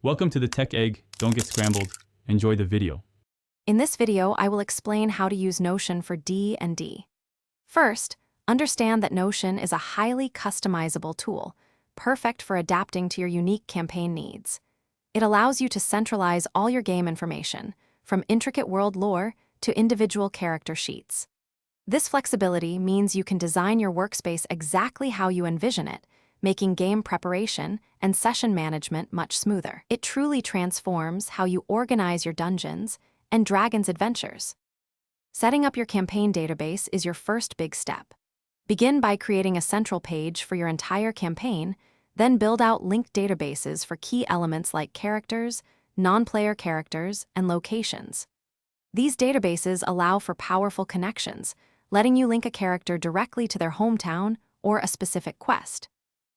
Welcome to the Tech Egg. Don't get scrambled. Enjoy the video. In this video, I will explain how to use Notion for D&D. First, understand that Notion is a highly customizable tool, perfect for adapting to your unique campaign needs. It allows you to centralize all your game information, from intricate world lore to individual character sheets. This flexibility means you can design your workspace exactly how you envision it, making game preparation and session management much smoother. It truly transforms how you organize your Dungeons and Dragons adventures. Setting up your campaign database is your first big step. Begin by creating a central page for your entire campaign, then build out linked databases for key elements like characters, non-player characters, and locations. These databases allow for powerful connections, letting you link a character directly to their hometown or a specific quest.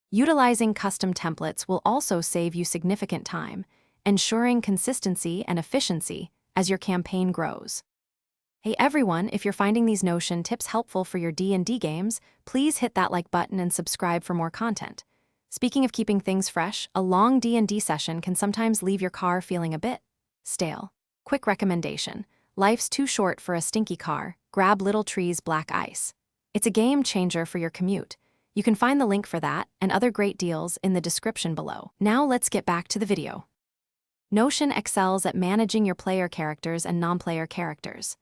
Utilizing custom templates will also save you significant time, ensuring consistency and efficiency as your campaign grows. Hey everyone, if you're finding these Notion tips helpful for your D&D games, please hit that like button and subscribe for more content. Speaking of keeping things fresh, a long D&D session can sometimes leave your car feeling a bit stale. Quick recommendation: life's too short for a stinky car. Grab Little Tree's Black Ice. It's a game changer for your commute. You can find the link for that and other great deals in the description below. Now let's get back to the video. Notion excels at managing your player characters and non-player characters.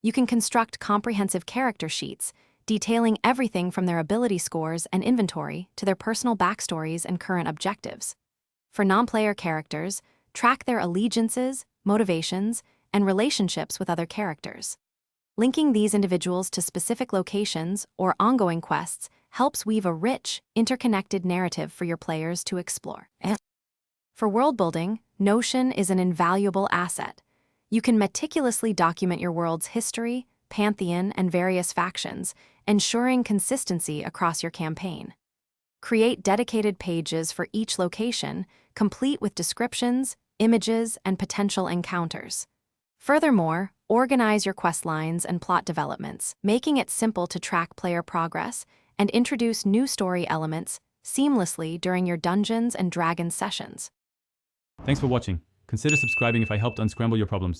You can construct comprehensive character sheets, detailing everything from their ability scores and inventory to their personal backstories and current objectives. For non-player characters, track their allegiances, motivations, and relationships with other characters. Linking these individuals to specific locations or ongoing quests helps weave a rich, interconnected narrative for your players to explore. For world building, Notion is an invaluable asset. You can meticulously document your world's history, pantheon, and various factions, ensuring consistency across your campaign. Create dedicated pages for each location, complete with descriptions, images, and potential encounters. Furthermore, organize your quest lines and plot developments, making it simple to track player progress and introduce new story elements seamlessly during your Dungeons and Dragons sessions. Thanks for watching. Consider subscribing if I helped unscramble your problems.